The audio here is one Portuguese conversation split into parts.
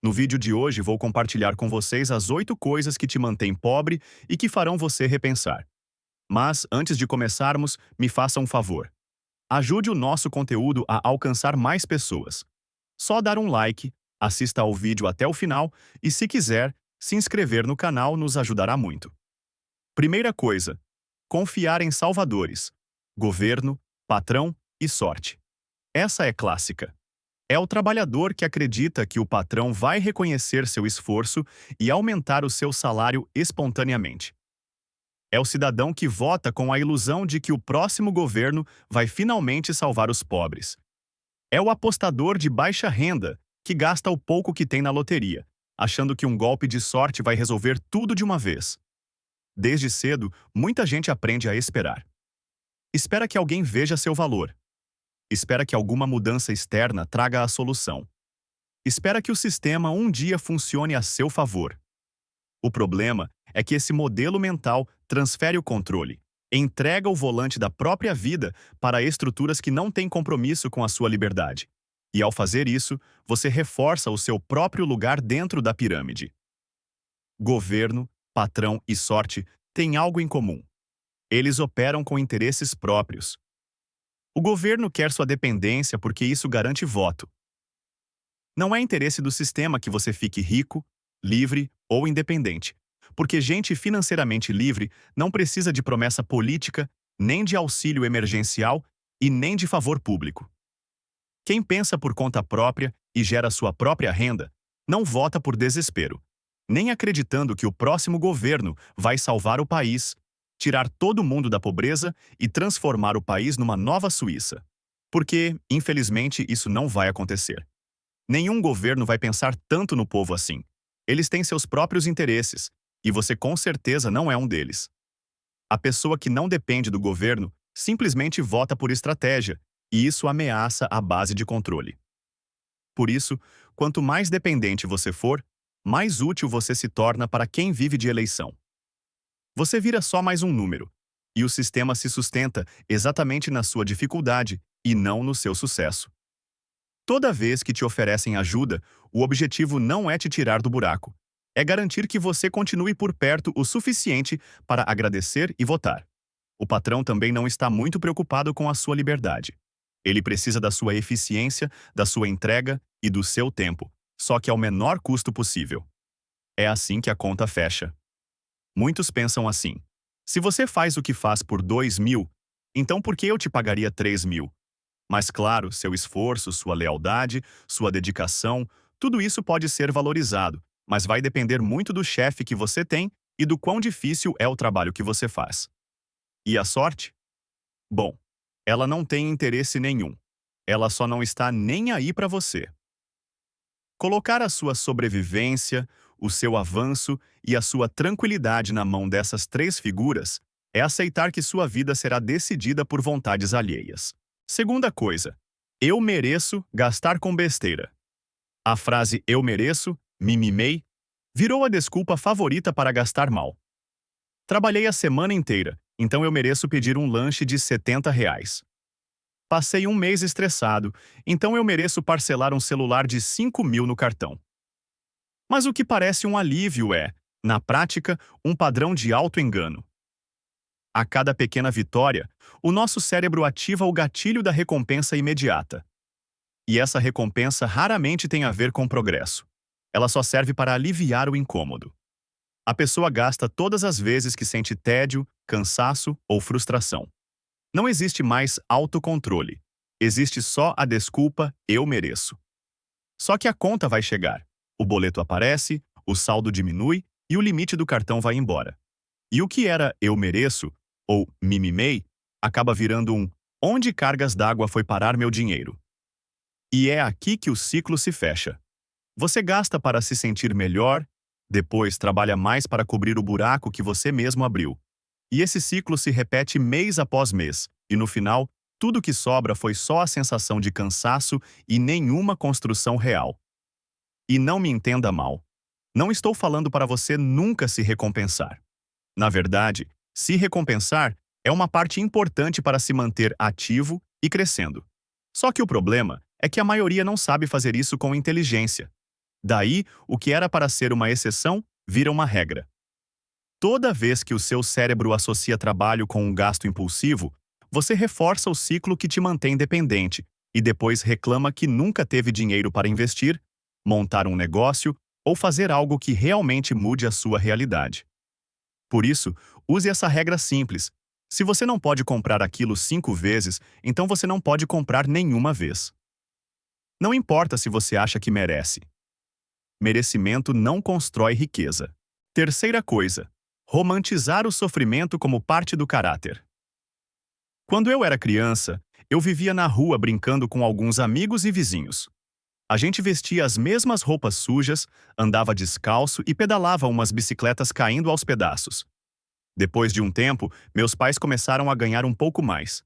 No vídeo de hoje vou compartilhar com vocês as 8 coisas que te mantêm pobre e que farão você repensar. Mas, antes de começarmos, me faça um favor. Ajude o nosso conteúdo a alcançar mais pessoas. Só dar um like, assista ao vídeo até o final e, se quiser, se inscrever no canal nos ajudará muito. Primeira coisa: confiar em salvadores, governo, patrão e sorte. Essa é clássica. É o trabalhador que acredita que o patrão vai reconhecer seu esforço e aumentar o seu salário espontaneamente. É o cidadão que vota com a ilusão de que o próximo governo vai finalmente salvar os pobres. É o apostador de baixa renda que gasta o pouco que tem na loteria, achando que um golpe de sorte vai resolver tudo de uma vez. Desde cedo, muita gente aprende a esperar. Espera que alguém veja seu valor. Espera que alguma mudança externa traga a solução. Espera que o sistema um dia funcione a seu favor. O problema é que esse modelo mental transfere o controle, entrega o volante da própria vida para estruturas que não têm compromisso com a sua liberdade. E ao fazer isso, você reforça o seu próprio lugar dentro da pirâmide. Governo, patrão e sorte têm algo em comum. Eles operam com interesses próprios. O governo quer sua dependência porque isso garante voto. Não é interesse do sistema que você fique rico, livre ou independente, porque gente financeiramente livre não precisa de promessa política, nem de auxílio emergencial e nem de favor público. Quem pensa por conta própria e gera sua própria renda, não vota por desespero, nem acreditando que o próximo governo vai salvar o país, tirar todo mundo da pobreza e transformar o país numa nova Suíça. Porque, infelizmente, isso não vai acontecer. Nenhum governo vai pensar tanto no povo assim. Eles têm seus próprios interesses, e você com certeza não é um deles. A pessoa que não depende do governo simplesmente vota por estratégia, e isso ameaça a base de controle. Por isso, quanto mais dependente você for, mais útil você se torna para quem vive de eleição. Você vira só mais um número, e o sistema se sustenta exatamente na sua dificuldade e não no seu sucesso. Toda vez que te oferecem ajuda, o objetivo não é te tirar do buraco. É garantir que você continue por perto o suficiente para agradecer e votar. O patrão também não está muito preocupado com a sua liberdade. Ele precisa da sua eficiência, da sua entrega e do seu tempo, só que ao menor custo possível. É assim que a conta fecha. Muitos pensam assim: se você faz o que faz por 2.000, então por que eu te pagaria 3.000? Mas claro, seu esforço, sua lealdade, sua dedicação, tudo isso pode ser valorizado, mas vai depender muito do chefe que você tem e do quão difícil é o trabalho que você faz. E a sorte? Bom, ela não tem interesse nenhum. Ela só não está nem aí para você. Colocar a sua sobrevivência, o seu avanço e a sua tranquilidade na mão dessas 3 figuras é aceitar que sua vida será decidida por vontades alheias. Segunda coisa: eu mereço gastar com besteira. A frase "eu mereço", mimimei, virou a desculpa favorita para gastar mal. Trabalhei a semana inteira, então eu mereço pedir um lanche de R$ 70. Passei um mês estressado, então eu mereço parcelar um celular de 5.000 no cartão. Mas o que parece um alívio é, na prática, um padrão de auto-engano. A cada pequena vitória, o nosso cérebro ativa o gatilho da recompensa imediata. E essa recompensa raramente tem a ver com progresso. Ela só serve para aliviar o incômodo. A pessoa gasta todas as vezes que sente tédio, cansaço ou frustração. Não existe mais autocontrole. Existe só a desculpa "eu mereço". Só que a conta vai chegar. O boleto aparece, o saldo diminui e o limite do cartão vai embora. E o que era "eu mereço", ou mimimei, acaba virando um "onde cargas d'água foi parar meu dinheiro?". E é aqui que o ciclo se fecha. Você gasta para se sentir melhor, depois trabalha mais para cobrir o buraco que você mesmo abriu. E esse ciclo se repete mês após mês, e no final, tudo que sobra foi só a sensação de cansaço e nenhuma construção real. E não me entenda mal. Não estou falando para você nunca se recompensar. Na verdade, se recompensar é uma parte importante para se manter ativo e crescendo. Só que o problema é que a maioria não sabe fazer isso com inteligência. Daí, o que era para ser uma exceção, vira uma regra. Toda vez que o seu cérebro associa trabalho com um gasto impulsivo, você reforça o ciclo que te mantém dependente e depois reclama que nunca teve dinheiro para investir, montar um negócio ou fazer algo que realmente mude a sua realidade. Por isso, use essa regra simples. Se você não pode comprar aquilo 5 vezes, então você não pode comprar nenhuma vez. Não importa se você acha que merece. Merecimento não constrói riqueza. Terceira coisa: romantizar o sofrimento como parte do caráter. Quando eu era criança, eu vivia na rua brincando com alguns amigos e vizinhos. A gente vestia as mesmas roupas sujas, andava descalço e pedalava umas bicicletas caindo aos pedaços. Depois de um tempo, meus pais começaram a ganhar um pouco mais.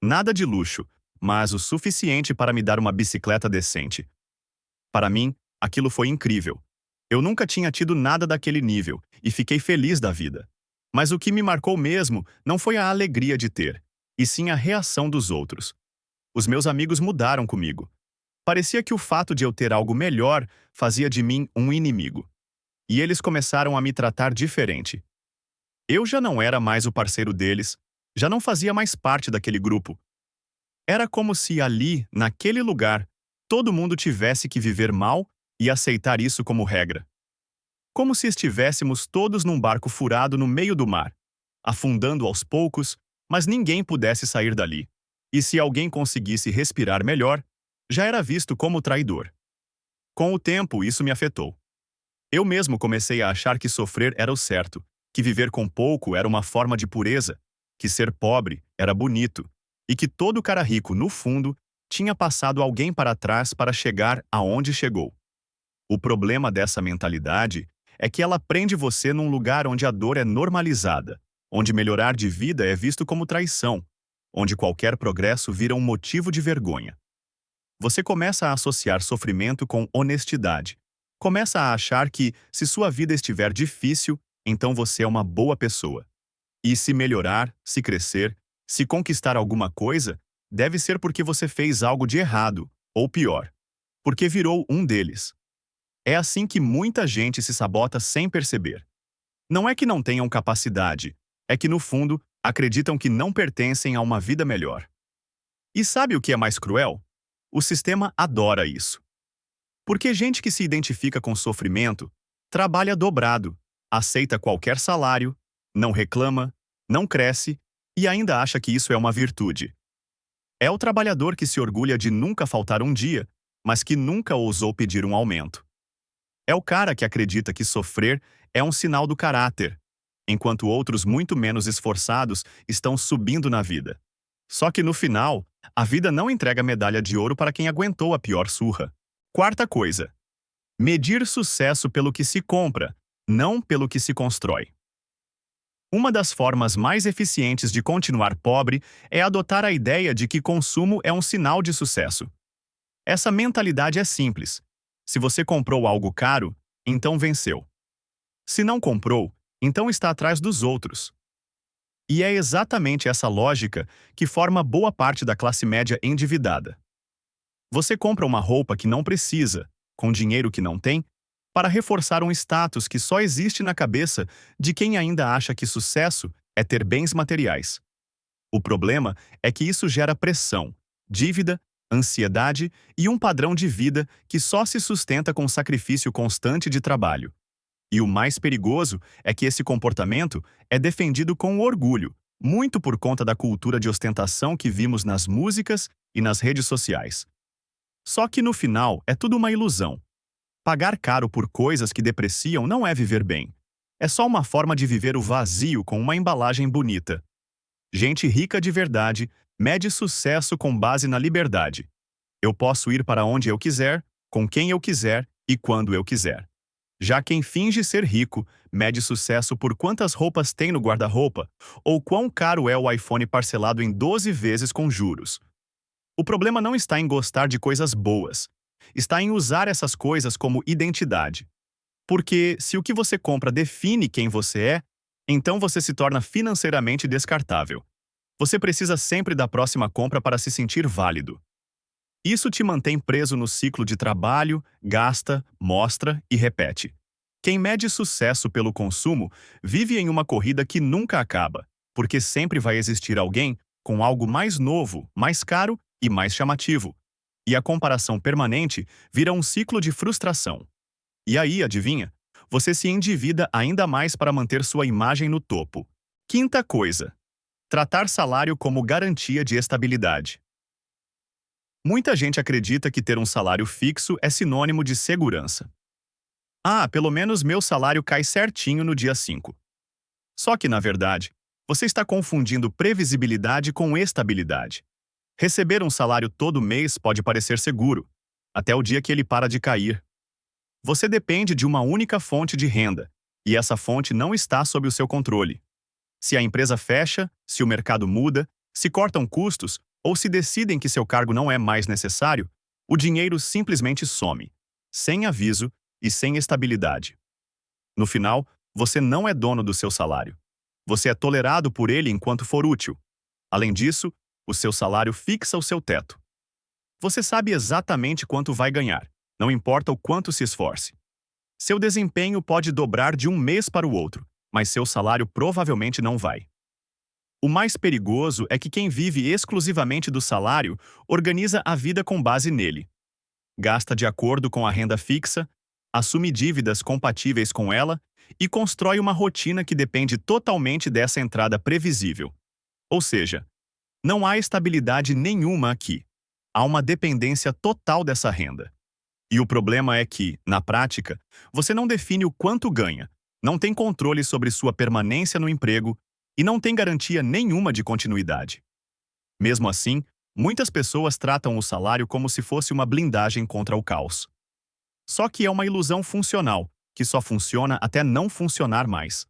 Nada de luxo, mas o suficiente para me dar uma bicicleta decente. Para mim, aquilo foi incrível. Eu nunca tinha tido nada daquele nível e fiquei feliz da vida. Mas o que me marcou mesmo não foi a alegria de ter, e sim a reação dos outros. Os meus amigos mudaram comigo. Parecia que o fato de eu ter algo melhor fazia de mim um inimigo. E eles começaram a me tratar diferente. Eu já não era mais o parceiro deles, já não fazia mais parte daquele grupo. Era como se ali, naquele lugar, todo mundo tivesse que viver mal e aceitar isso como regra. Como se estivéssemos todos num barco furado no meio do mar, afundando aos poucos, mas ninguém pudesse sair dali. E se alguém conseguisse respirar melhor, já era visto como traidor. Com o tempo, isso me afetou. Eu mesmo comecei a achar que sofrer era o certo, que viver com pouco era uma forma de pureza, que ser pobre era bonito, e que todo cara rico, no fundo, tinha passado alguém para trás para chegar aonde chegou. O problema dessa mentalidade é que ela prende você num lugar onde a dor é normalizada, onde melhorar de vida é visto como traição, onde qualquer progresso vira um motivo de vergonha. Você começa a associar sofrimento com honestidade. Começa a achar que, se sua vida estiver difícil, então você é uma boa pessoa. E se melhorar, se crescer, se conquistar alguma coisa, deve ser porque você fez algo de errado, ou pior, porque virou um deles. É assim que muita gente se sabota sem perceber. Não é que não tenham capacidade, é que, no fundo, acreditam que não pertencem a uma vida melhor. E sabe o que é mais cruel? O sistema adora isso. Porque gente que se identifica com sofrimento trabalha dobrado, aceita qualquer salário, não reclama, não cresce e ainda acha que isso é uma virtude. É o trabalhador que se orgulha de nunca faltar um dia, mas que nunca ousou pedir um aumento. É o cara que acredita que sofrer é um sinal do caráter, enquanto outros muito menos esforçados estão subindo na vida. Só que no final, a vida não entrega medalha de ouro para quem aguentou a pior surra. Quarta coisa: medir sucesso pelo que se compra, não pelo que se constrói. Uma das formas mais eficientes de continuar pobre é adotar a ideia de que consumo é um sinal de sucesso. Essa mentalidade é simples. Se você comprou algo caro, então venceu. Se não comprou, então está atrás dos outros. E é exatamente essa lógica que forma boa parte da classe média endividada. Você compra uma roupa que não precisa, com dinheiro que não tem, para reforçar um status que só existe na cabeça de quem ainda acha que sucesso é ter bens materiais. O problema é que isso gera pressão, dívida, ansiedade e um padrão de vida que só se sustenta com sacrifício constante de trabalho. E o mais perigoso é que esse comportamento é defendido com orgulho, muito por conta da cultura de ostentação que vimos nas músicas e nas redes sociais. Só que no final é tudo uma ilusão. Pagar caro por coisas que depreciam não é viver bem. É só uma forma de viver o vazio com uma embalagem bonita. Gente rica de verdade mede sucesso com base na liberdade. Eu posso ir para onde eu quiser, com quem eu quiser e quando eu quiser. Já quem finge ser rico mede sucesso por quantas roupas tem no guarda-roupa ou quão caro é o iPhone parcelado em 12 vezes com juros. O problema não está em gostar de coisas boas. Está em usar essas coisas como identidade. Porque se o que você compra define quem você é, então você se torna financeiramente descartável. Você precisa sempre da próxima compra para se sentir válido. Isso te mantém preso no ciclo de trabalho, gasta, mostra e repete. Quem mede sucesso pelo consumo vive em uma corrida que nunca acaba, porque sempre vai existir alguém com algo mais novo, mais caro e mais chamativo. E a comparação permanente vira um ciclo de frustração. E aí, adivinha? Você se endivida ainda mais para manter sua imagem no topo. Quinta coisa: tratar salário como garantia de estabilidade. Muita gente acredita que ter um salário fixo é sinônimo de segurança. Ah, pelo menos meu salário cai certinho no dia 5. Só que, na verdade, você está confundindo previsibilidade com estabilidade. Receber um salário todo mês pode parecer seguro, até o dia que ele para de cair. Você depende de uma única fonte de renda, e essa fonte não está sob o seu controle. Se a empresa fecha, se o mercado muda, se cortam custos ou se decidem que seu cargo não é mais necessário, o dinheiro simplesmente some, sem aviso e sem estabilidade. No final, você não é dono do seu salário. Você é tolerado por ele enquanto for útil. Além disso, o seu salário fixa o seu teto. Você sabe exatamente quanto vai ganhar, não importa o quanto se esforce. Seu desempenho pode dobrar de um mês para o outro, mas seu salário provavelmente não vai. O mais perigoso é que quem vive exclusivamente do salário organiza a vida com base nele. Gasta de acordo com a renda fixa, assume dívidas compatíveis com ela e constrói uma rotina que depende totalmente dessa entrada previsível. Ou seja, não há estabilidade nenhuma aqui. Há uma dependência total dessa renda. E o problema é que, na prática, você não define o quanto ganha, não tem controle sobre sua permanência no emprego e não tem garantia nenhuma de continuidade. Mesmo assim, muitas pessoas tratam o salário como se fosse uma blindagem contra o caos. Só que é uma ilusão funcional, que só funciona até não funcionar mais.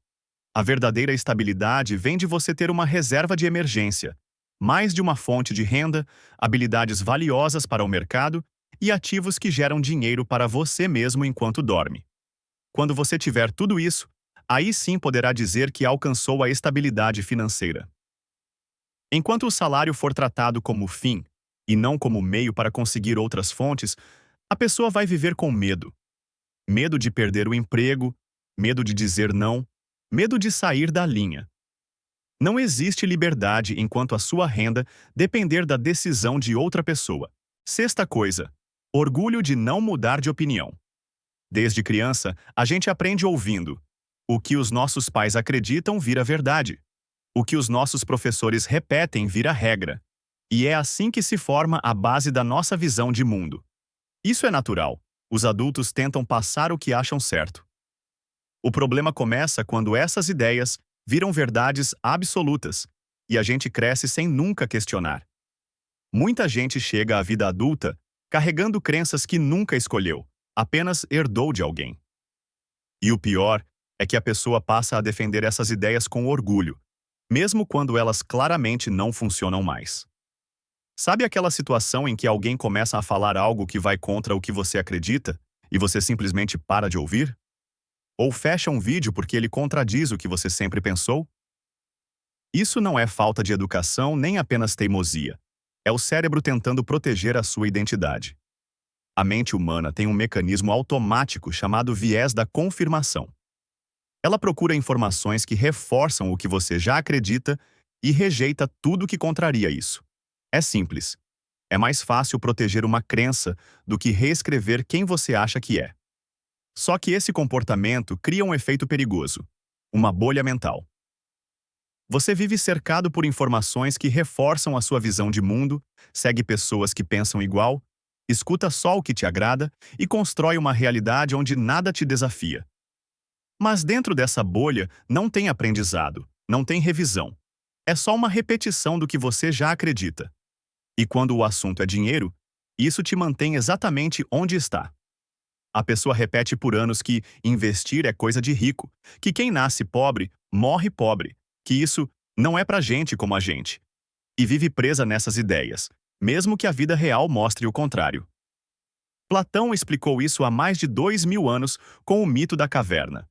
A verdadeira estabilidade vem de você ter uma reserva de emergência, mais de uma fonte de renda, habilidades valiosas para o mercado e ativos que geram dinheiro para você mesmo enquanto dorme. Quando você tiver tudo isso, aí sim poderá dizer que alcançou a estabilidade financeira. Enquanto o salário for tratado como fim, e não como meio para conseguir outras fontes, a pessoa vai viver com medo. Medo de perder o emprego, medo de dizer não, medo de sair da linha. Não existe liberdade enquanto a sua renda depender da decisão de outra pessoa. Sexta coisa: orgulho de não mudar de opinião. Desde criança, a gente aprende ouvindo: o que os nossos pais acreditam vira verdade. O que os nossos professores repetem vira regra. E é assim que se forma a base da nossa visão de mundo. Isso é natural. Os adultos tentam passar o que acham certo. O problema começa quando essas ideias viram verdades absolutas e a gente cresce sem nunca questionar. Muita gente chega à vida adulta carregando crenças que nunca escolheu, apenas herdou de alguém. E o pior é que a pessoa passa a defender essas ideias com orgulho, mesmo quando elas claramente não funcionam mais. Sabe aquela situação em que alguém começa a falar algo que vai contra o que você acredita e você simplesmente para de ouvir? Ou fecha um vídeo porque ele contradiz o que você sempre pensou? Isso não é falta de educação nem apenas teimosia. É o cérebro tentando proteger a sua identidade. A mente humana tem um mecanismo automático chamado viés da confirmação. Ela procura informações que reforçam o que você já acredita e rejeita tudo que contraria isso. É simples. É mais fácil proteger uma crença do que reescrever quem você acha que é. Só que esse comportamento cria um efeito perigoso, uma bolha mental. Você vive cercado por informações que reforçam a sua visão de mundo, segue pessoas que pensam igual, escuta só o que te agrada e constrói uma realidade onde nada te desafia. Mas dentro dessa bolha não tem aprendizado, não tem revisão. É só uma repetição do que você já acredita. E quando o assunto é dinheiro, isso te mantém exatamente onde está. A pessoa repete por anos que investir é coisa de rico, que quem nasce pobre, morre pobre, que isso não é pra gente como a gente. E vive presa nessas ideias, mesmo que a vida real mostre o contrário. Platão explicou isso há mais de 2000 anos com o mito da caverna.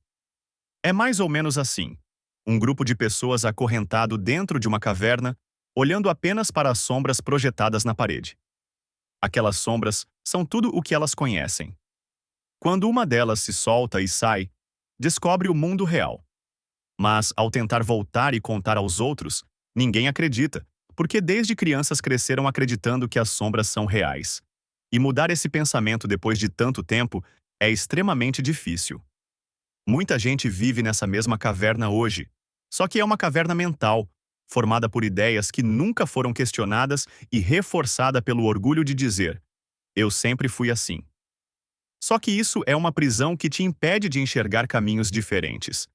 É mais ou menos assim: um grupo de pessoas acorrentado dentro de uma caverna, olhando apenas para as sombras projetadas na parede. Aquelas sombras são tudo o que elas conhecem. Quando uma delas se solta e sai, descobre o mundo real. Mas, ao tentar voltar e contar aos outros, ninguém acredita, porque desde crianças cresceram acreditando que as sombras são reais. E mudar esse pensamento depois de tanto tempo é extremamente difícil. Muita gente vive nessa mesma caverna hoje, só que é uma caverna mental, formada por ideias que nunca foram questionadas e reforçada pelo orgulho de dizer: eu sempre fui assim. Só que isso é uma prisão que te impede de enxergar caminhos diferentes.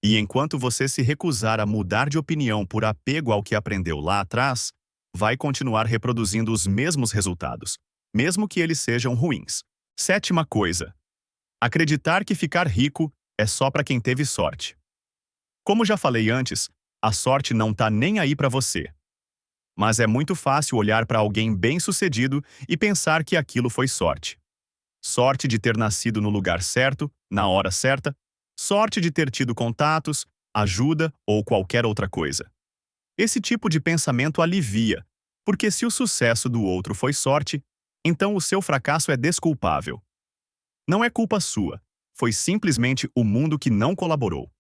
E enquanto você se recusar a mudar de opinião por apego ao que aprendeu lá atrás, vai continuar reproduzindo os mesmos resultados, mesmo que eles sejam ruins. Sétima coisa: acreditar que ficar rico é só para quem teve sorte. Como já falei antes, a sorte não tá nem aí para você. Mas é muito fácil olhar para alguém bem-sucedido e pensar que aquilo foi sorte. Sorte de ter nascido no lugar certo, na hora certa, sorte de ter tido contatos, ajuda ou qualquer outra coisa. Esse tipo de pensamento alivia, porque se o sucesso do outro foi sorte, então o seu fracasso é desculpável. Não é culpa sua, foi simplesmente o mundo que não colaborou.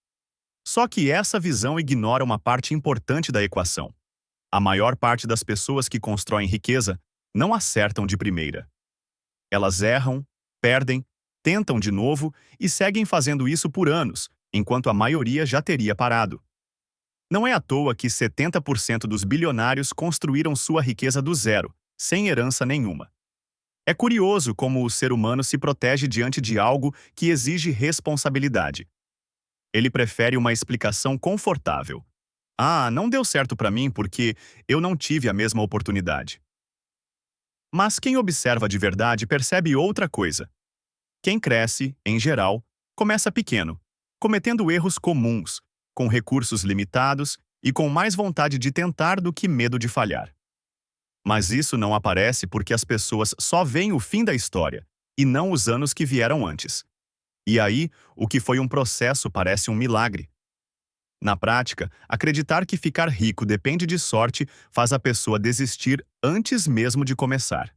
Só que essa visão ignora uma parte importante da equação. A maior parte das pessoas que constroem riqueza não acertam de primeira. Elas erram, perdem, tentam de novo e seguem fazendo isso por anos, enquanto a maioria já teria parado. Não é à toa que 70% dos bilionários construíram sua riqueza do zero, sem herança nenhuma. É curioso como o ser humano se protege diante de algo que exige responsabilidade. Ele prefere uma explicação confortável. Ah, não deu certo para mim porque eu não tive a mesma oportunidade. Mas quem observa de verdade percebe outra coisa. Quem cresce, em geral, começa pequeno, cometendo erros comuns, com recursos limitados e com mais vontade de tentar do que medo de falhar. Mas isso não aparece porque as pessoas só veem o fim da história e não os anos que vieram antes. E aí, o que foi um processo parece um milagre. Na prática, acreditar que ficar rico depende de sorte faz a pessoa desistir antes mesmo de começar.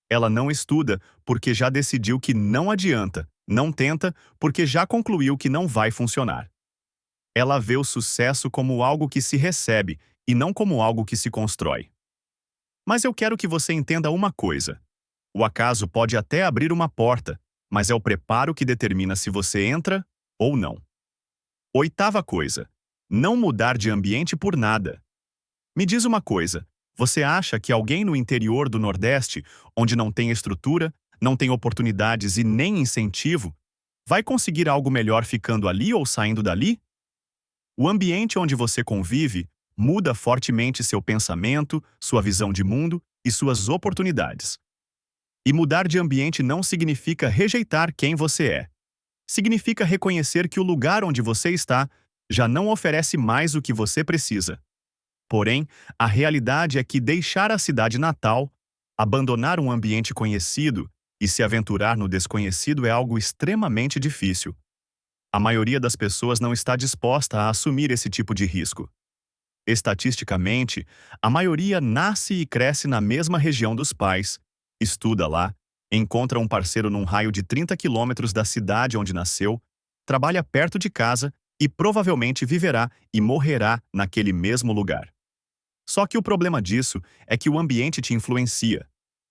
Ela não estuda porque já decidiu que não adianta, não tenta porque já concluiu que não vai funcionar. Ela vê o sucesso como algo que se recebe e não como algo que se constrói. Mas eu quero que você entenda uma coisa. O acaso pode até abrir uma porta, mas é o preparo que determina se você entra ou não. Oitava coisa: não mudar de ambiente por nada. Me diz uma coisa, você acha que alguém no interior do Nordeste, onde não tem estrutura, não tem oportunidades e nem incentivo, vai conseguir algo melhor ficando ali ou saindo dali? O ambiente onde você convive muda fortemente seu pensamento, sua visão de mundo e suas oportunidades. E mudar de ambiente não significa rejeitar quem você é. Significa reconhecer que o lugar onde você está já não oferece mais o que você precisa. Porém, a realidade é que deixar a cidade natal, abandonar um ambiente conhecido e se aventurar no desconhecido é algo extremamente difícil. A maioria das pessoas não está disposta a assumir esse tipo de risco. Estatisticamente, a maioria nasce e cresce na mesma região dos pais, estuda lá, encontra um parceiro num raio de 30 quilômetros da cidade onde nasceu, trabalha perto de casa e provavelmente viverá e morrerá naquele mesmo lugar. Só que o problema disso é que o ambiente te influencia.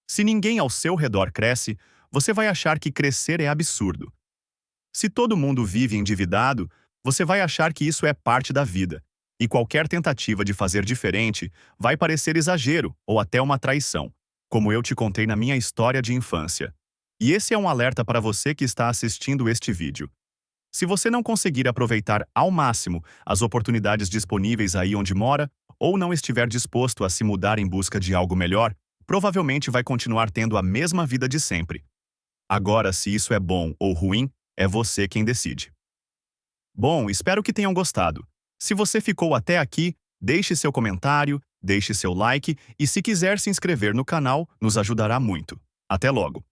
Se ninguém ao seu redor cresce, você vai achar que crescer é absurdo. Se todo mundo vive endividado, você vai achar que isso é parte da vida, e qualquer tentativa de fazer diferente vai parecer exagero ou até uma traição, como eu te contei na minha história de infância. E esse é um alerta para você que está assistindo este vídeo. Se você não conseguir aproveitar ao máximo as oportunidades disponíveis aí onde mora, ou não estiver disposto a se mudar em busca de algo melhor, provavelmente vai continuar tendo a mesma vida de sempre. Agora, se isso é bom ou ruim, é você quem decide. Bom, espero que tenham gostado. Se você ficou até aqui, deixe seu comentário, deixe seu like e se quiser se inscrever no canal, nos ajudará muito. Até logo!